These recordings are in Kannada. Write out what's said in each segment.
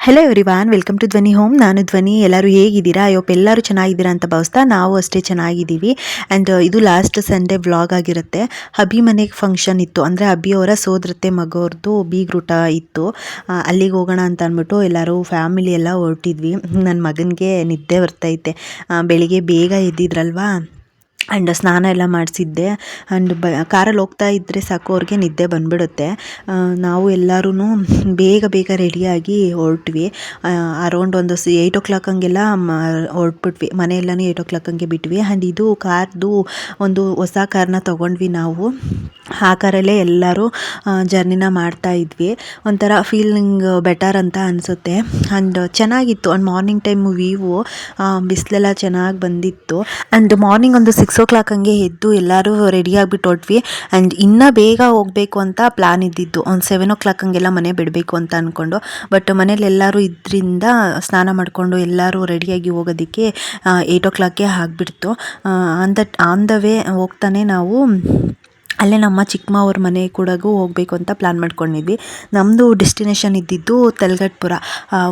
ಹಲೋ ಎವ್ರಿವಾನ್, ವೆಲ್ಕಮ್ ಟು ಧ್ವನಿ ಹೋಮ್. ನಾನು ಧ್ವನಿ. ಎಲ್ಲರೂ ಹೇಗಿದ್ದೀರಾ? ಎಲ್ಲರೂ ಚೆನ್ನಾಗಿದ್ದೀರಾ ಅಂತ ಭಾವಿಸ್ತಾ ನಾವು ಅಷ್ಟೇ ಚೆನ್ನಾಗಿದ್ದೀವಿ. ಆ್ಯಂಡ್ ಇದು ಲಾಸ್ಟ್ ಸಂಡೇ ವ್ಲಾಗ್ ಆಗಿರುತ್ತೆ. ಹಬ್ಬಿ ಮನೆಗೆ ಫಂಕ್ಷನ್ ಇತ್ತು, ಅಂದರೆ ಹಬ್ಬಿಯವರ ಸೋದರತ್ತೆ ಮಗವ್ರದ್ದು ಬೀಗ್ರೂಟ ಇತ್ತು. ಅಲ್ಲಿಗೆ ಹೋಗೋಣ ಅಂತ ಅಂದ್ಬಿಟ್ಟು ಎಲ್ಲರೂ ಫ್ಯಾಮಿಲಿ ಎಲ್ಲ ಹೊರಟಿದ್ವಿ. ನನ್ನ ಮಗನಿಗೆ ನಿದ್ದೆ ಬರ್ತೈತೆ, ಬೆಳಿಗ್ಗೆ ಬೇಗ ಎದ್ದಿದ್ರಲ್ವಾ. ಆ್ಯಂಡ್ ಸ್ನಾನ ಎಲ್ಲ ಮಾಡಿಸಿದ್ದೆ. ಆ್ಯಂಡ್ ಕಾರಲ್ಲಿ ಹೋಗ್ತಾ ಇದ್ದರೆ ಸಾಕು, ಅವ್ರಿಗೆ ನಿದ್ದೆ ಬಂದುಬಿಡುತ್ತೆ. ನಾವು ಎಲ್ಲರೂ ಬೇಗ ಬೇಗ ರೆಡಿಯಾಗಿ ಹೊರಟ್ವಿ. ಅರೌಂಡ್ ಒಂದು 8 o'clock ಹಂಗೆಲ್ಲ ಹೊರಟ್ಬಿಟ್ವಿ. ಮನೆಯೆಲ್ಲನೂ 8 o'clock ಹಂಗೆ ಬಿಟ್ವಿ. ಆ್ಯಂಡ್ ಇದು ಕಾರ್ದು ಒಂದು ಹೊಸ ಕಾರ್ನ ತೊಗೊಂಡ್ವಿ ನಾವು. ಆ ಕಾರಲ್ಲೇ ಎಲ್ಲರೂ ಜರ್ನಿನ ಮಾಡ್ತಾ ಇದ್ವಿ. ಒಂಥರ ಫೀಲಿಂಗ್ ಬೆಟರ್ ಅಂತ ಅನಿಸುತ್ತೆ. ಆ್ಯಂಡ್ ಚೆನ್ನಾಗಿತ್ತು. ಆ್ಯಂಡ್ ಮಾರ್ನಿಂಗ್ ಟೈಮು ವ್ಯೂವು, ಬಿಸಿಲೆಲ್ಲ ಚೆನ್ನಾಗಿ ಬಂದಿತ್ತು. ಆ್ಯಂಡ್ ಮಾರ್ನಿಂಗ್ ಒಂದು 6 o'clock ಹಂಗೆ ಎದ್ದು ಎಲ್ಲರೂ ರೆಡಿ ಆಗಿಬಿಟ್ಟು ಹೊರಟ್ವಿ. ಆ್ಯಂಡ್ ಇನ್ನೂ ಬೇಗ ಹೋಗಬೇಕು ಅಂತ ಪ್ಲ್ಯಾನ್ ಇದ್ದಿದ್ದು. ಒಂದು 7 o'clock ಹಂಗೆಲ್ಲ ಮನೆ ಬಿಡಬೇಕು ಅಂತ ಅಂದ್ಕೊಂಡು, ಬಟ್ ಮನೇಲಿ ಎಲ್ಲರೂ ಇದರಿಂದ ಸ್ನಾನ ಮಾಡಿಕೊಂಡು ಎಲ್ಲರೂ ರೆಡಿಯಾಗಿ ಹೋಗೋದಕ್ಕೆ 8 o'clock ಆಗಿಬಿಡ್ತು. ಆನ್ ದ ವೇ ಹೋಗ್ತಾನೆ ನಾವು ಅಲ್ಲೇ ನಮ್ಮ ಚಿಕ್ಕಮ್ಮವ್ರ ಮನೆ ಕೂಡ ಹೋಗಬೇಕು ಅಂತ ಪ್ಲ್ಯಾನ್ ಮಾಡ್ಕೊಂಡಿದ್ವಿ. ನಮ್ಮದು ಡೆಸ್ಟಿನೇಷನ್ ಇದ್ದಿದ್ದು ತಲಗಟ್ಪುರ,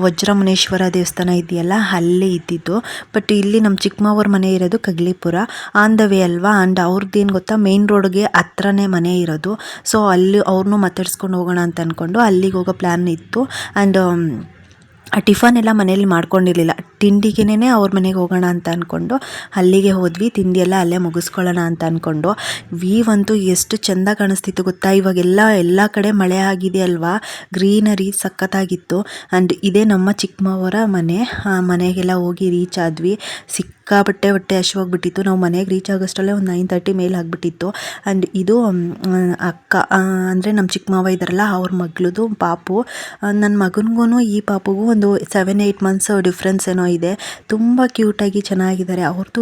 ವಜ್ರಮುನೇಶ್ವರ ದೇವಸ್ಥಾನ ಇದೆಯಲ್ಲ ಅಲ್ಲೇ ಇದ್ದಿದ್ದು. ಬಟ್ ಇಲ್ಲಿ ನಮ್ಮ ಚಿಕ್ಕಮ್ಮವ್ರ ಮನೆ ಇರೋದು ಕಗ್ಲಿಪುರ. ಆನ್ ದ ವೇ ಅಲ್ವಾ. ಆ್ಯಂಡ್ ಅವ್ರದ್ದೇನು ಗೊತ್ತಾ, ಮೇನ್ ರೋಡ್ಗೆ ಹತ್ರನೇ ಮನೆ ಇರೋದು. ಸೊ ಅಲ್ಲಿ ಅವ್ರನ್ನೂ ಮಾತಾಡ್ಸ್ಕೊಂಡು ಹೋಗೋಣ ಅಂತ ಅಂದ್ಕೊಂಡು ಅಲ್ಲಿಗೆ ಹೋಗೋ ಪ್ಲ್ಯಾನ್ ಇತ್ತು. ಆ್ಯಂಡ್ ಟಿಫನ್ ಎಲ್ಲ ಮನೇಲಿ ಮಾಡ್ಕೊಂಡಿರಲಿಲ್ಲ. ತಿಂಡಿಗೆನೇ ಅವ್ರ ಮನೆಗೆ ಹೋಗೋಣ ಅಂತ ಅಂದ್ಕೊಂಡು ಅಲ್ಲಿಗೆ ಹೋದ್ವಿ. ತಿಂಡಿ ಎಲ್ಲ ಅಲ್ಲೇ ಮುಗಿಸ್ಕೊಳ್ಳೋಣ ಅಂತ ಅಂದ್ಕೊಂಡು. ಅಂತೂ ಎಷ್ಟು ಚೆಂದ ಕಾಣಿಸ್ತಿತ್ತು ಗೊತ್ತಾ. ಇವಾಗೆಲ್ಲ ಎಲ್ಲ ಕಡೆ ಮಳೆ ಆಗಿದೆ ಅಲ್ವಾ, ಗ್ರೀನರಿ ಸಖತ್ತಾಗಿತ್ತು. ಆ್ಯಂಡ್ ಇದೇ ನಮ್ಮ ಚಿಕ್ಕಮ್ಮವರ ಮನೆ. ಮನೆಗೆಲ್ಲ ಹೋಗಿ ರೀಚ್ ಆದ್ವಿ. ಸಿಕ್ಕಾಪಟ್ಟೆ ಹೊಟ್ಟೆ ಹಸಿವಾಗ್ಬಿಟ್ಟಿತ್ತು. ನಾವು ಮನೆಗೆ ರೀಚ್ ಆಗೋಷ್ಟರಲ್ಲೇ ಒಂದು 9:30 ಮೇಲೆ ಆಗಿಬಿಟ್ಟಿತ್ತು. ಆ್ಯಂಡ್ ಇದು ಅಕ್ಕ, ಅಂದರೆ ನಮ್ಮ ಚಿಕ್ಕಮ್ಮವ ಇದ್ದಾರಲ್ಲ ಅವ್ರ ಮಗಳದು ಪಾಪು. ನನ್ನ ಮಗನಿಗೂ ಈ ಪಾಪುಗೂ ಒಂದು 7-8 months ಡಿಫ್ರೆನ್ಸ್ ಏನೋ ಇದೆ. ತುಂಬ ಕ್ಯೂಟಾಗಿ ಚೆನ್ನಾಗಿದ್ದಾರೆ. ಅವ್ರದ್ದು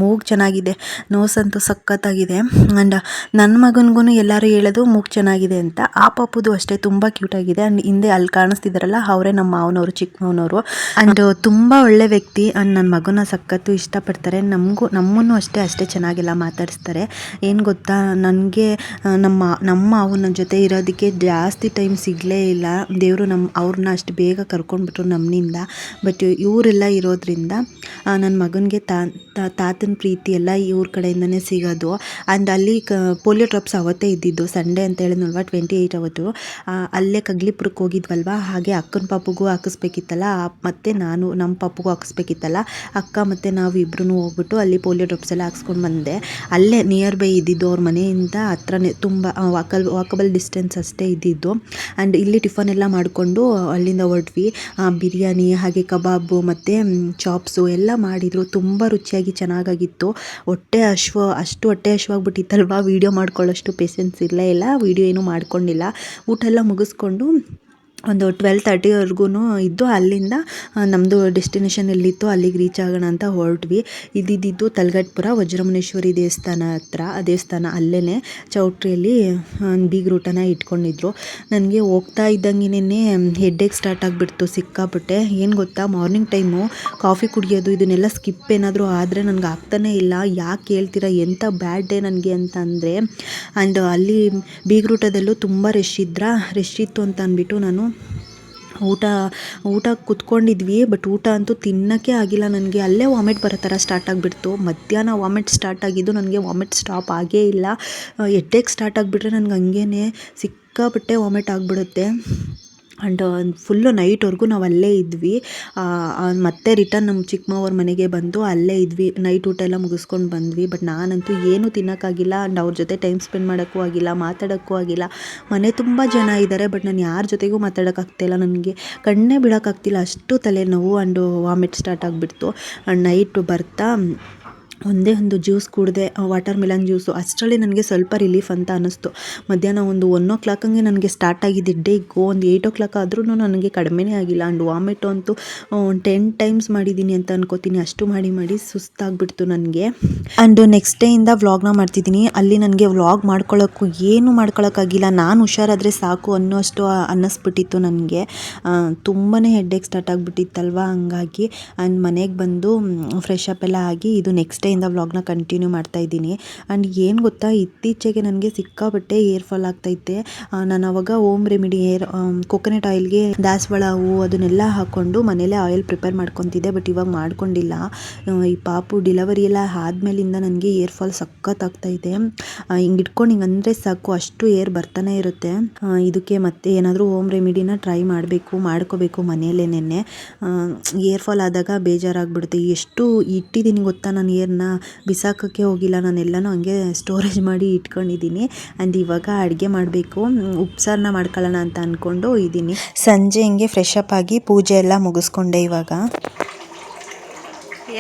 ಮೂಗು ಚೆನ್ನಾಗಿದೆ, ನೋಸ್ ಅಂತೂ ಸಖತ್ತಾಗಿದೆ. ಆ್ಯಂಡ್ ನನ್ನ ಮಗನಿಗೂ ಎಲ್ಲರೂ ಹೇಳೋದು ಮೂಗು ಚೆನ್ನಾಗಿದೆ ಅಂತ. ಆ ಪಾಪುದು ಅಷ್ಟೇ ತುಂಬ ಕ್ಯೂಟಾಗಿದೆ. ಆ್ಯಂಡ್ ಹಿಂದೆ ಅಲ್ಲಿ ಕಾಣಿಸ್ತಿದ್ದಾರಲ್ಲ ಅವರೇ ನಮ್ಮ ಮಾವನವರು, ಚಿಕ್ಕ ಮಾವನವರು. ಆ್ಯಂಡ್ ತುಂಬ ಒಳ್ಳೆ ವ್ಯಕ್ತಿ. ಆ್ಯಂಡ್ ನನ್ನ ಮಗನ ಸಖತ್ತು ಇಷ್ಟಪಡ್ತಾರೆ. ನಮ್ಮನ್ನು ಅಷ್ಟೇ ಚೆನ್ನಾಗೆಲ್ಲ ಮಾತಾಡಿಸ್ತಾರೆ. ಏನು ಗೊತ್ತಾ, ನನಗೆ ನಮ್ಮ ಮಾವನ ಜೊತೆ ಇರೋದಕ್ಕೆ ಜಾಸ್ತಿ ಟೈಮ್ ಸಿಗಲೇ ಇಲ್ಲ. ದೇವರು ಅವ್ರನ್ನ ಅಷ್ಟು ಬೇಗ ಕರ್ಕೊಂಡ್ಬಿಟ್ರು ನಮ್ಮಿಂದ. ಬಟ್ ಇವರೆಲ್ಲ ಇರೋದ್ರಿಂದ ನನ್ನ ಮಗನಿಗೆ ತಾತನ ಪ್ರೀತಿ ಎಲ್ಲ ಇವ್ರ ಕಡೆಯಿಂದನೇ ಸಿಗೋದು. ಆ್ಯಂಡ್ ಅಲ್ಲಿ ಪೋಲಿಯೋ ಡ್ರಾಪ್ಸ್ ಅವತ್ತೇ ಇದ್ದಿದ್ದು, ಸಂಡೇ ಅಂತ ಹೇಳಿದ್ನಲ್ವ 28 ಅವತ್ತು. ಅಲ್ಲೇ ಕಗ್ಲಿಪುರಕ್ಕೆ ಹೋಗಿದ್ವಲ್ವ, ಹಾಗೆ ಅಕ್ಕನ ಪಾಪುಗೂ ಹಾಕಿಸ್ಬೇಕಿತ್ತಲ್ಲ, ಮತ್ತು ನಮ್ಮ ಪಾಪುಗೂ ಹಾಕಿಸ್ಬೇಕಿತ್ತಲ್ಲ. ಅಕ್ಕ ಮತ್ತು ನಾವು ಇಬ್ಬರೂ ಹೋಗ್ಬಿಟ್ಟು ಅಲ್ಲಿ ಪೋಲಿಯೋ ಡ್ರಾಪ್ಸ್ ಎಲ್ಲ ಹಾಕ್ಸ್ಕೊಂಡು ಬಂದೆ. ಅಲ್ಲೇ ನಿಯರ್ ಬೈ ಇದ್ದಿದ್ದು, ಅವ್ರ ಮನೆಯಿಂದ ಹತ್ರನೇ, ತುಂಬ ವಾಕಬಲ್ ಡಿಸ್ಟೆನ್ಸ್ ಅಷ್ಟೇ ಇದ್ದಿದ್ದು. ಆ್ಯಂಡ್ ಇಲ್ಲಿ ಟಿಫನ್ ಎಲ್ಲ ಮಾಡಿಕೊಂಡು ಅಲ್ಲಿಂದ ಹೊರಟ್ವಿ. ಬಿರಿಯಾನಿ ಹಾಗೆ ಕಬಾಬು ಮತ್ತು ಚಾಪ್ಸು ಎಲ್ಲ ಮಾಡಿದರು. ತುಂಬ ರುಚಿಯಾಗಿ ಚೆನ್ನಾಗಾಗಿತ್ತು. ಅಷ್ಟು ಹೊಟ್ಟೆ ಹಶ್ವಾಗ್ಬಿಟ್ಟಿತ್ತಲ್ವ, ವೀಡಿಯೋ ಮಾಡ್ಕೊಳ್ಳೋಷ್ಟು ಪೇಷನ್ಸ್ ಇರಲೇ ಇಲ್ಲ. ವೀಡಿಯೋ ಏನೂ ಮಾಡ್ಕೊಂಡಿಲ್ಲ. ಊಟ ಎಲ್ಲ ಮುಗಿಸ್ಕೊಂಡು ಒಂದು 12:30ವರೆಗೂ ಇದ್ದು ಅಲ್ಲಿಂದ ನಮ್ಮದು ಡೆಸ್ಟಿನೇಷನ್ ಎಲ್ಲಿತ್ತು ಅಲ್ಲಿಗೆ ರೀಚ್ ಆಗೋಣ ಅಂತ ಹೊರಟ್ವಿ. ಇದ್ದಿದ್ದು ತಲಗಟ್ಪುರ ವಜ್ರಮುನೇಶ್ವರಿ ದೇವಸ್ಥಾನ ಹತ್ರ. ಆ ದೇವಸ್ಥಾನ ಅಲ್ಲೇ ಚೌಟ್ರಿಯಲ್ಲಿ ಬೀಗ್ರೂಟನ ಇಟ್ಕೊಂಡಿದ್ರು. ನನಗೆ ಹೋಗ್ತಾ ಇದ್ದಂಗೆನೇ ಹೆಡ್ಡೇಕ್ ಸ್ಟಾರ್ಟ್ ಆಗಿಬಿಡ್ತು ಸಿಕ್ಕಾಪಟ್ಟೆ. ಏನು ಗೊತ್ತಾ, ಮಾರ್ನಿಂಗ್ ಟೈಮು ಕಾಫಿ ಕುಡಿಯೋದು ಇದನ್ನೆಲ್ಲ ಸ್ಕಿಪ್ ಏನಾದರೂ ಆದರೆ ನನಗೆ ಆಗ್ತಾನೇ ಇಲ್ಲ. ಯಾಕೆ ಹೇಳ್ತೀರಾ, ಎಂಥ ಬ್ಯಾಡ್ ಡೇ ನನಗೆ ಅಂತ ಅಂದರೆ. ಆ್ಯಂಡ್ ಅಲ್ಲಿ ಬೀಗ್ರೂಟದಲ್ಲೂ ತುಂಬ ರಶ್ ಇತ್ತು ಅಂತ ಅಂದ್ಬಿಟ್ಟು ನಾನು ಊಟ ಕುತ್ಕೊಂಡಿದ್ವಿ. ಬಟ್ ಊಟ ಅಂತೂ ತಿನ್ನೋಕ್ಕೆ ಆಗಿಲ್ಲ ನನಗೆ. ಅಲ್ಲೇ ವಾಮಿಟ್ ಬರೋ ಥರ ಸ್ಟಾರ್ಟ್ ಆಗಿಬಿಡ್ತು. ಮಧ್ಯಾಹ್ನ ವಾಮಿಟ್ ಸ್ಟಾರ್ಟ್ ಆಗಿದ್ದು, ನನಗೆ ವಾಮಿಟ್ ಸ್ಟಾಪ್ ಆಗೇ ಇಲ್ಲ. ಹೆಡ್ಡೇಕ್ ಸ್ಟಾರ್ಟ್ ಆಗಿಬಿಟ್ರೆ ನನಗೆ ಹಂಗೇ ಸಿಕ್ಕಾಪಟ್ಟೆ ವಾಮಿಟ್ ಆಗಿಬಿಡುತ್ತೆ. ಆ್ಯಂಡ್ ಫುಲ್ಲು ನೈಟ್ವರೆಗೂ ನಾವು ಅಲ್ಲೇ ಇದ್ವಿ. ಮತ್ತೆ ರಿಟರ್ನ್ ನಮ್ಮ ಚಿಕ್ಕಮ್ಮವ್ರ ಮನೆಗೆ ಬಂದು ಅಲ್ಲೇ ಇದ್ವಿ. ನೈಟ್ ಊಟ ಎಲ್ಲ ಮುಗಿಸ್ಕೊಂಡು ಬಂದ್ವಿ. ಬಟ್ ನಾನಂತೂ ಏನೂ ತಿನ್ನೋಕ್ಕಾಗಿಲ್ಲ. ಆ್ಯಂಡ್ ಅವ್ರ ಜೊತೆ ಟೈಮ್ ಸ್ಪೆಂಡ್ ಮಾಡೋಕ್ಕೂ ಆಗಿಲ್ಲ, ಮಾತಾಡೋಕ್ಕೂ ಆಗಿಲ್ಲ. ಮನೆ ತುಂಬ ಜನ ಇದ್ದಾರೆ, ಬಟ್ ನಾನು ಯಾರ ಜೊತೆಗೂ ಮಾತಾಡೋಕ್ಕಾಗ್ತಾಯಿಲ್ಲ. ನನಗೆ ಕಣ್ಣೇ ಬಿಡೋಕ್ಕಾಗ್ತಿಲ್ಲ, ಅಷ್ಟು ತಲೆನೋವು. ಆ್ಯಂಡ್ ವಾಮಿಟ್ ಸ್ಟಾರ್ಟ್ ಆಗಿಬಿಡ್ತು. ಆ್ಯಂಡ್ ನೈಟು ಬರ್ತಾ ಒಂದೇ ಒಂದು ಜ್ಯೂಸ್ ಕುಡಿದೆ, ವಾಟರ್ ಮಿಲನ್ ಜ್ಯೂಸು. ಅಷ್ಟರಲ್ಲಿ ನನಗೆ ಸ್ವಲ್ಪ ರಿಲೀಫ್ ಅಂತ ಅನ್ನಿಸ್ತು. ಮಧ್ಯಾಹ್ನ ಒಂದು 1 o'clock ಹಂಗೆ ನನಗೆ ಸ್ಟಾರ್ಟ್ ಆಗಿದ್ದು ಹೆಡ್ಡೇಕು. ಒಂದು 8 o'clock ಆದ್ರೂ ನನಗೆ ಕಡಿಮೆನೇ ಆಗಿಲ್ಲ. ಆ್ಯಂಡ್ ವಾಮಿಟು ಅಂತೂ 10 times ಮಾಡಿದ್ದೀನಿ ಅಂತ ಅನ್ಕೋತೀನಿ. ಅಷ್ಟು ಮಾಡಿ ಸುಸ್ತಾಗ್ಬಿಡ್ತು ನನಗೆ. ಆ್ಯಂಡ್ ನೆಕ್ಸ್ಟ್ ಡೇಯಿಂದ ವ್ಲಾಗ್ನ ಮಾಡ್ತಿದ್ದೀನಿ. ಅಲ್ಲಿ ನನಗೆ ವ್ಲಾಗ್ ಏನೂ ಮಾಡ್ಕೊಳ್ಳೋಕ್ಕಾಗಿಲ್ಲ. ನಾನು ಹುಷಾರಾದರೆ ಸಾಕು ಅನ್ನೋಷ್ಟು ಅನ್ನಿಸ್ಬಿಟ್ಟಿತ್ತು ನನಗೆ. ತುಂಬಾ ಹೆಡ್ಡೇಕ್ ಸ್ಟಾರ್ಟ್ ಆಗಿಬಿಟ್ಟಿತ್ತಲ್ವ, ಹಂಗಾಗಿ. ಆ್ಯಂಡ್ ಮನೆಗೆ ಬಂದು ಫ್ರೆಶ್ ಅಪ್ ಎಲ್ಲ ಆಗಿ, ಇದು ನೆಕ್ಸ್ಟ್ ಡೇ ಕಡೆಯಿಂದ ವ್ಲಾಗ್ನ ಕಂಟಿನ್ಯೂ ಮಾಡ್ತಾ ಇದ್ದೀನಿ. ಆ್ಯಂಡ್ ಏನು ಗೊತ್ತಾ, ಇತ್ತೀಚೆಗೆ ನನಗೆ ಸಿಕ್ಕಾಪಟ್ಟೆ ಏರ್ ಫಾಲ್ ಆಗ್ತೈತೆ. ನಾನು ಅವಾಗ ಹೋಮ್ ರೆಮಿಡಿ ಕೊಕೊನಟ್ ಆಯಿಲ್ಗೆ ದಾಸವಾಳ ಹೂವು ಅದನ್ನೆಲ್ಲ ಹಾಕ್ಕೊಂಡು ಮನೇಲೇ ಆಯಿಲ್ ಪ್ರಿಪೇರ್ ಮಾಡ್ಕೊತಿದ್ದೆ. ಬಟ್ ಇವಾಗ ಮಾಡ್ಕೊಂಡಿಲ್ಲ. ಈ ಪಾಪು ಡಿಲವರಿ ಎಲ್ಲ ಆದಮೇಲಿಂದ ನನಗೆ ಏರ್ ಫಾಲ್ ಸಖತ್ತಾಗ್ತೈತೆ. ಹಿಂಗೆ ಇಟ್ಕೊಂಡು ಹಿಂಗೆ ಅಂದರೆ ಸಾಕು ಅಷ್ಟು ಏರ್ ಬರ್ತಾನೆ ಇರುತ್ತೆ. ಇದಕ್ಕೆ ಮತ್ತೆ ಏನಾದರೂ ಹೋಮ್ ರೆಮಿಡಿನ ಟ್ರೈ ಮಾಡ್ಕೋಬೇಕು ಮನೆಯಲ್ಲೇನೆ. ಏರ್ ಫಾಲ್ ಆದಾಗ ಬೇಜಾರಾಗ್ಬಿಡುತ್ತೆ. ಎಷ್ಟು ಇಟ್ಟಿದ್ದೀನಿ ಗೊತ್ತಾ, ನಾನು ಏರ್ನ ಬಿಸಾಕೋಕ್ಕೆ ಹೋಗಿಲ್ಲ, ನಾನೆಲ್ಲನೂ ಹಂಗೆ ಸ್ಟೋರೇಜ್ ಮಾಡಿ ಇಟ್ಕೊಂಡಿದ್ದೀನಿ. ಆ್ಯಂಡ್ ಇವಾಗ ಅಡುಗೆ ಮಾಡಬೇಕು, ಉಪ್ಸಾರನ್ನ ಮಾಡ್ಕೊಳ್ಳೋಣ ಅಂತ ಅಂದ್ಕೊಂಡು ಇದ್ದೀನಿ. ಸಂಜೆ ಹಿಂಗೆ ಫ್ರೆಶ್ ಅಪ್ ಆಗಿ ಪೂಜೆ ಎಲ್ಲ ಮುಗಿಸ್ಕೊಂಡೆ. ಇವಾಗ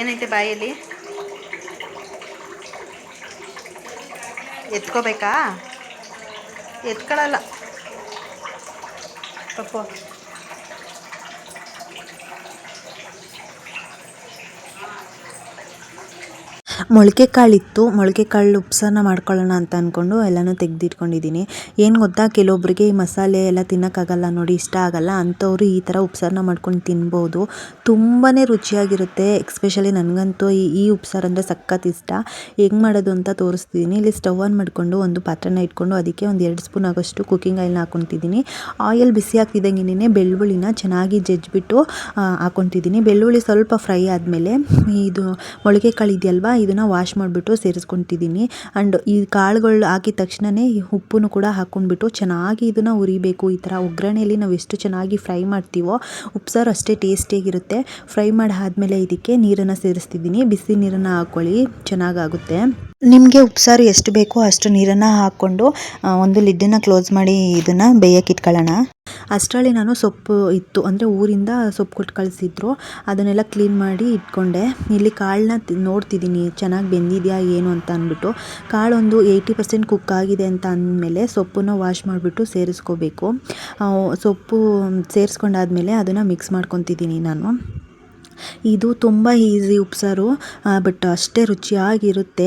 ಏನೈತೆ ಬಾಯಲ್ಲಿ ಎತ್ಕೋಬೇಕಾ? ಎತ್ಕೊಳ್ಳಲ್ಲ ಪಪ್ಪು. ಮೊಳಕೆ ಕಾಳಿತ್ತು, ಮೊಳಕೆ ಕಾಳು ಉಪ್ಸಾರನ್ನ ಮಾಡ್ಕೊಳ್ಳೋಣ ಅಂತ ಅಂದ್ಕೊಂಡು ಎಲ್ಲನೂ ತೆಗೆದಿಟ್ಕೊಂಡಿದ್ದೀನಿ. ಏನು ಗೊತ್ತಾ, ಕೆಲವೊಬ್ಬರಿಗೆ ಈ ಮಸಾಲೆ ಎಲ್ಲ ತಿನ್ನೋಕ್ಕಾಗಲ್ಲ ನೋಡಿ, ಇಷ್ಟ ಆಗಲ್ಲ ಅಂಥವ್ರು ಈ ಥರ ಉಪ್ಸಾರನ್ನ ಮಾಡ್ಕೊಂಡು ತಿನ್ಬೋದು. ತುಂಬಾ ರುಚಿಯಾಗಿರುತ್ತೆ. ಎಕ್ಸ್ಪೆಷಲಿ ನನಗಂತೂ ಈ ಉಪ್ಸಾರು ಅಂದರೆ ಸಖತ್ ಇಷ್ಟ. ಹೆಂಗೆ ಮಾಡೋದು ಅಂತ ತೋರಿಸ್ತಿದ್ದೀನಿ. ಇಲ್ಲಿ ಸ್ಟವ್ ಆನ್ ಮಾಡಿಕೊಂಡು ಒಂದು ಪಾತ್ರೆನ ಇಟ್ಕೊಂಡು ಅದಕ್ಕೆ ಒಂದು 2 ಸ್ಪೂನ್ ಆಗೋಷ್ಟು ಕುಕ್ಕಿಂಗ್ ಆಯಿಲ್ನ ಹಾಕ್ಕೊತಿದ್ದೀನಿ. ಆಯಿಲ್ ಬಿಸಿ ಆಗ್ತಿದ್ದಂಗೆ ಬೆಳ್ಳುಳ್ಳಿನ ಚೆನ್ನಾಗಿ ಜಜ್ಜಿಬಿಟ್ಟು ಹಾಕ್ಕೊತಿದ್ದೀನಿ. ಬೆಳ್ಳುಳ್ಳಿ ಸ್ವಲ್ಪ ಫ್ರೈ ಆದಮೇಲೆ ಇದು ಮೊಳಕೆ ಕಾಳು ಇದೆಯಲ್ವಾ, ಇದನ್ನು ವಾಶ್ ಮಾಡಿಬಿಟ್ಟು ಸೇರಿಸ್ಕೊತಿದ್ದೀನಿ. ಆ್ಯಂಡ್ ಈ ಕಾಳುಗಳು ಹಾಕಿದ ತಕ್ಷಣವೇ ಉಪ್ಪನ್ನು ಕೂಡ ಹಾಕ್ಕೊಂಡ್ಬಿಟ್ಟು ಚೆನ್ನಾಗಿ ಇದನ್ನು ಉರಿಬೇಕು. ಈ ಥರ ಒಗ್ಗರಣೆಯಲ್ಲಿ ನಾವು ಎಷ್ಟು ಚೆನ್ನಾಗಿ ಫ್ರೈ ಮಾಡ್ತೀವೋ ಉಪ್ಸಾರು ಅಷ್ಟೇ ಟೇಸ್ಟಿಯಾಗಿರುತ್ತೆ. ಫ್ರೈ ಮಾಡಿ ಆದಮೇಲೆ ಇದಕ್ಕೆ ನೀರನ್ನು ಸೇರಿಸ್ತಿದ್ದೀನಿ. ಬಿಸಿ ನೀರನ್ನು ಹಾಕ್ಕೊಳ್ಳಿ, ಚೆನ್ನಾಗಾಗುತ್ತೆ. ನಿಮಗೆ ಉಪ್ಸಾರು ಎಷ್ಟು ಬೇಕೋ ಅಷ್ಟು ನೀರನ್ನು ಹಾಕ್ಕೊಂಡು ಒಂದು ಲಿಡ್ಡನ್ನು ಕ್ಲೋಸ್ ಮಾಡಿ ಇದನ್ನು ಬೇಯಕ್ಕೆ ಇಟ್ಕೊಳ್ಳೋಣ. ಅಷ್ಟರಲ್ಲಿ ನಾನು ಸೊಪ್ಪು ಇತ್ತು, ಅಂದರೆ ಊರಿಂದ ಸೊಪ್ಪು ಕೊಟ್ಟು ಕಳಿಸಿದ್ರು, ಅದನ್ನೆಲ್ಲ ಕ್ಲೀನ್ ಮಾಡಿ ಇಟ್ಕೊಂಡೆ. ಇಲ್ಲಿ ಕಾಳನ್ನ ನೋಡ್ತಿದ್ದೀನಿ ಚೆನ್ನಾಗಿ ಬೆಂದಿದೆಯಾ ಏನು ಅಂತ ಅಂದ್ಬಿಟ್ಟು. ಕಾಳು ಒಂದು 80% ಕುಕ್ ಆಗಿದೆ ಅಂತ ಅಂದಮೇಲೆ ಸೊಪ್ಪನ್ನು ವಾಶ್ ಮಾಡಿಬಿಟ್ಟು ಸೇರಿಸ್ಕೋಬೇಕು. ಸೊಪ್ಪು ಸೇರಿಸ್ಕೊಂಡಾದ್ಮೇಲೆ ಅದನ್ನು ಮಿಕ್ಸ್ ಮಾಡ್ಕೊತಿದ್ದೀನಿ ನಾನು. ಇದು ತುಂಬ ಈಸಿ ಉಪ್ಸಾರು, ಬಟ್ ಅಷ್ಟೇ ರುಚಿಯಾಗಿರುತ್ತೆ.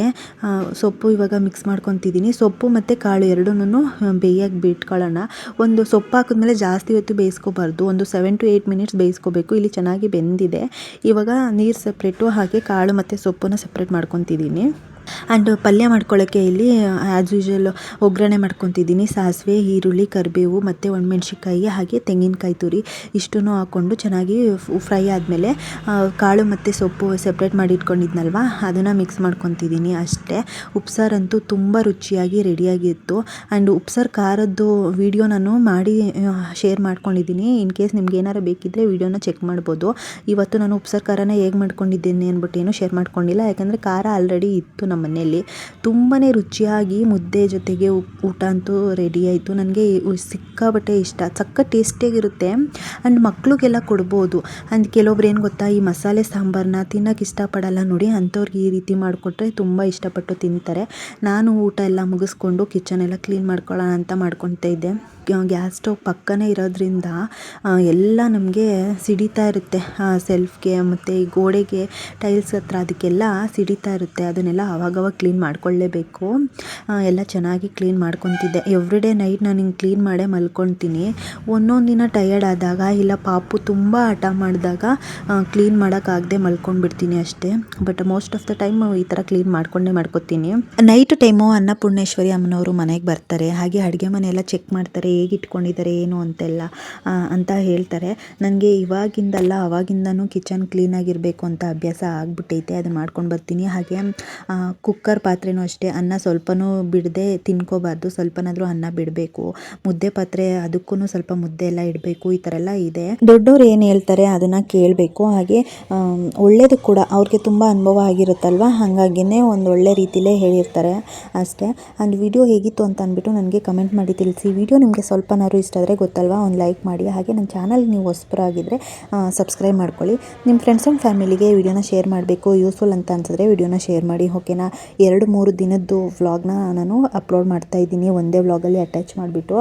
ಸೊಪ್ಪು ಇವಾಗ ಮಿಕ್ಸ್ ಮಾಡ್ಕೊತಿದ್ದೀನಿ. ಸೊಪ್ಪು ಮತ್ತು ಕಾಳು ಎರಡನ್ನೂ ಬೇಯಕ್ಕೆ ಬಿಟ್ಕೊಳ್ಳೋಣ. ಒಂದು ಸೊಪ್ಪು ಹಾಕಿದ್ಮೇಲೆ ಜಾಸ್ತಿ ಹೊತ್ತು ಬೇಯಿಸ್ಕೋಬಾರ್ದು, ಒಂದು 7 to 8 ಮಿನಿಟ್ಸ್ ಬೇಯಿಸ್ಕೋಬೇಕು. ಇಲ್ಲಿ ಚೆನ್ನಾಗಿ ಬೆಂದಿದೆ. ಇವಾಗ ನೀರು ಸಪ್ರೇಟು, ಹಾಗೆ ಕಾಳು ಮತ್ತು ಸೊಪ್ಪನ್ನು ಸಪ್ರೇಟ್ ಮಾಡ್ಕೊತಿದ್ದೀನಿ. ಆ್ಯಂಡ್ ಪಲ್ಯ ಮಾಡ್ಕೊಳ್ಳೋಕ್ಕೆ ಇಲ್ಲಿ ಆ್ಯಸ್ ಯೂಶ್ವಲ್ ಒಗ್ಗರಣೆ ಮಾಡ್ಕೊತಿದ್ದೀನಿ. ಸಾಸಿವೆ, ಈರುಳ್ಳಿ, ಕರಿಬೇವು ಮತ್ತು ಒಣಮೆಣ್ಸಿನ್ಕಾಯಿ ಹಾಗೆ ತೆಂಗಿನಕಾಯಿ ತುರಿ ಇಷ್ಟನ್ನು ಹಾಕ್ಕೊಂಡು ಚೆನ್ನಾಗಿ ಫ್ರೈ ಆದಮೇಲೆ ಕಾಳು ಮತ್ತು ಸೊಪ್ಪು ಸಪ್ರೇಟ್ ಮಾಡಿ ಇಟ್ಕೊಂಡಿದ್ನಲ್ವ ಅದನ್ನು ಮಿಕ್ಸ್ ಮಾಡ್ಕೊತಿದ್ದೀನಿ ಅಷ್ಟೇ. ಉಪ್ಸಾರಂತೂ ತುಂಬ ರುಚಿಯಾಗಿ ರೆಡಿಯಾಗಿತ್ತು. ಆ್ಯಂಡ್ ಉಪ್ಸಾರು ಖಾರದ್ದು ವಿಡಿಯೋ ನಾನು ಮಾಡಿ ಶೇರ್ ಮಾಡ್ಕೊಂಡಿದ್ದೀನಿ. ಇನ್ ಕೇಸ್ ನಿಮ್ಗೆ ಏನಾರು ಬೇಕಿದ್ದರೆ ವಿಡಿಯೋನ ಚೆಕ್ ಮಾಡ್ಬೋದು. ಇವತ್ತು ನಾನು ಉಪ್ಸಾರು ಖಾರನ ಹೇಗೆ ಮಾಡ್ಕೊಂಡಿದ್ದೀನಿ ಅಂದ್ಬಿಟ್ಟು ಏನೂ ಶೇರ್ ಮಾಡ್ಕೊಂಡಿಲ್ಲ, ಯಾಕಂದರೆ ಖಾರ ಆಲ್ರೆಡಿ ಇತ್ತು ನಮ್ಮ ಮನೆಯಲ್ಲಿ. ತುಂಬಾ ರುಚಿಯಾಗಿ ಮುದ್ದೆ ಜೊತೆಗೆ ಊಟ ಅಂತೂ ರೆಡಿ ಆಯಿತು. ನನಗೆ ಸಿಕ್ಕಾಬಟ್ಟೆ ಇಷ್ಟ, ಸಕ್ಕ ಟೇಸ್ಟಿಯಾಗಿರುತ್ತೆ. ಆ್ಯಂಡ್ ಮಕ್ಳಿಗೆಲ್ಲ ಕೊಡ್ಬೋದು. ಆ್ಯಂಡ್ ಕೆಲವೊಬ್ರು ಏನು ಗೊತ್ತಾ, ಈ ಮಸಾಲೆ ಸಾಂಬಾರನ್ನ ತಿನ್ನೋಕೆ ಇಷ್ಟಪಡಲ್ಲ ನೋಡಿ, ಅಂಥವ್ರಿಗೆ ಈ ರೀತಿ ಮಾಡಿಕೊಟ್ರೆ ತುಂಬ ಇಷ್ಟಪಟ್ಟು ತಿಂತಾರೆ. ನಾನು ಊಟ ಎಲ್ಲ ಮುಗಿಸ್ಕೊಂಡು ಕಿಚನ್ ಎಲ್ಲ ಕ್ಲೀನ್ ಮಾಡ್ಕೊಳ್ಳೋಣ ಅಂತ ಮಾಡ್ಕೊತಾ ಇದ್ದೆ. ಗ್ಯಾಸ್ ಸ್ಟವ್ ಪಕ್ಕನೇ ಇರೋದ್ರಿಂದ ಎಲ್ಲ ನಮಗೆ ಸಿಡಿತಾ ಇರುತ್ತೆ. ಸೆಲ್ಫ್ಗೆ ಮತ್ತು ಈ ಗೋಡೆಗೆ ಟೈಲ್ಸ್ ಹತ್ರ ಅದಕ್ಕೆಲ್ಲ ಸಿಡಿತಾ ಇರುತ್ತೆ. ಅದನ್ನೆಲ್ಲ ಆವಾಗವಾಗ ಕ್ಲೀನ್ ಮಾಡ್ಕೊಳ್ಳೇಬೇಕು. ಎಲ್ಲ ಚೆನ್ನಾಗಿ ಕ್ಲೀನ್ ಮಾಡ್ಕೊತಿದ್ದೆ. ಎವ್ರಿಡೇ ನೈಟ್ ನಾನು ಹಿಂಗೆ ಕ್ಲೀನ್ ಮಾಡೇ ಮಲ್ಕೊತೀನಿ. ಒಂದೊಂದು ದಿನ ಟಯರ್ಡ್ ಆದಾಗ ಇಲ್ಲ ಪಾಪು ತುಂಬ ಹಠ ಮಾಡಿದಾಗ ಕ್ಲೀನ್ ಮಾಡೋಕ್ಕಾಗದೆ ಮಲ್ಕೊಂಡ್ಬಿಡ್ತೀನಿ ಅಷ್ಟೇ. But most of the time ಈ ಥರ ಕ್ಲೀನ್ ಮಾಡ್ಕೊತೀನಿ. ನೈಟ್ ಟೈಮು ಅನ್ನಪೂರ್ಣೇಶ್ವರಿ ಅಮ್ಮನವರು ಮನೆಗೆ ಬರ್ತಾರೆ. ಹಾಗೆ ಅಡುಗೆ ಮನೆ ಎಲ್ಲ ಚೆಕ್ ಮಾಡ್ತಾರೆ, ಹೇಗೆ ಇಟ್ಕೊಂಡಿದ್ದಾರೆ ಏನು ಅಂತೆಲ್ಲ ಅಂತ ಹೇಳ್ತಾರೆ. ನನಗೆ ಇವಾಗಿಂದಲ್ಲ ಆವಾಗಿಂದನೂ ಕಿಚನ್ ಕ್ಲೀನಾಗಿರಬೇಕು ಅಂತ ಅಭ್ಯಾಸ ಆಗಿಬಿಟ್ಟೈತೆ. ಅದನ್ನು ಮಾಡ್ಕೊಂಡು ಬರ್ತೀನಿ. ಹಾಗೆ ಕುಕ್ಕರ್ ಪಾತ್ರೆನೂ ಅಷ್ಟೇ, ಅನ್ನ ಸ್ವಲ್ಪನೂ ಬಿಡದೆ ತಿನ್ಕೋಬಾರ್ದು, ಸ್ವಲ್ಪನಾದರೂ ಅನ್ನ ಬಿಡಬೇಕು. ಮುದ್ದೆ ಪಾತ್ರೆ ಅದಕ್ಕೂ ಸ್ವಲ್ಪ ಮುದ್ದೆ ಎಲ್ಲ ಇಡಬೇಕು. ಈ ಥರ ಎಲ್ಲ ಇದೆ. ದೊಡ್ಡವ್ರು ಏನು ಹೇಳ್ತಾರೆ ಅದನ್ನು ಕೇಳಬೇಕು. ಹಾಗೆ ಒಳ್ಳೇದು ಕೂಡ, ಅವ್ರಿಗೆ ತುಂಬ ಅನುಭವ ಆಗಿರುತ್ತಲ್ವ, ಹಾಗಾಗಿನೇ ಒಂದು ಒಳ್ಳೆ ರೀತಿಲೇ ಹೇಳಿರ್ತಾರೆ ಅಷ್ಟೇ. ಆ್ಯಂಡ್ ವಿಡಿಯೋ ಹೇಗಿತ್ತು ಅಂತ ಅಂದ್ಬಿಟ್ಟು ನನಗೆ ಕಮೆಂಟ್ ಮಾಡಿ ತಿಳಿಸಿ. ವಿಡಿಯೋ ನಿಮಗೆ ಸ್ವಲ್ಪನಾದ್ರು ಇಷ್ಟ ಆದರೆ ಗೊತ್ತಲ್ವ, ಒಂದು ಲೈಕ್ ಮಾಡಿ. ಹಾಗೆ ನನ್ನ ಚಾನಲ್ಗೆ ನೀವು ಹೊಸಬರಾಗಿದ್ದರೆ ಸಬ್ಸ್ಕ್ರೈಬ್ ಮಾಡ್ಕೊಳ್ಳಿ. ನಿಮ್ಮ ಫ್ರೆಂಡ್ಸ್ ಆ್ಯಂಡ್ ಫ್ಯಾಮಿಲಿಗೆ ವಿಡಿಯೋನ ಶೇರ್ ಮಾಡಬೇಕು, ಯೂಸ್ಫುಲ್ ಅಂತ ಅನ್ಸಿದ್ರೆ ವಿಡಿಯೋನ ಶೇರ್ ಮಾಡಿ. ಓಕೆನಾ? 2-3 ದಿನದ್ದು ವ್ಲಾಗ್ನ ನಾನು ಅಪ್ಲೋಡ್ ಮಾಡ್ತಾ ಇದ್ದೀನಿ ಒಂದೇ ವ್ಲಾಗಲ್ಲಿ ಅಟ್ಯಾಚ್ ಮಾಡಿಬಿಟ್ಟು.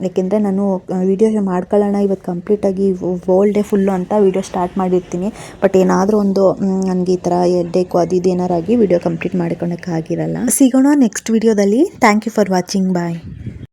ಯಾಕೆಂದರೆ ನಾನು ವಿಡಿಯೋ ಮಾಡ್ಕೊಳ್ಳೋಣ ಇವತ್ತು ಕಂಪ್ಲೀಟಾಗಿ ಹೋಲ್ ಡೇ ಫುಲ್ಲು ಅಂತ ವಿಡಿಯೋ ಸ್ಟಾರ್ಟ್ ಮಾಡಿರ್ತೀನಿ. ಬಟ್ ಏನಾದರೂ ಒಂದು ನನಗೆ ಈ ಥರ ಹೆಡ್ಡೇಕು ಅದು ಇದು ಏನಾರಾಗಿ ವಿಡಿಯೋ ಕಂಪ್ಲೀಟ್ ಮಾಡಿಕೊಳ್ಳೋಕ್ಕಾಗಿರಲ್ಲ. ಸಿಗೋಣ ನೆಕ್ಸ್ಟ್ ವಿಡಿಯೋದಲ್ಲಿ. Thank you for watching. Bye.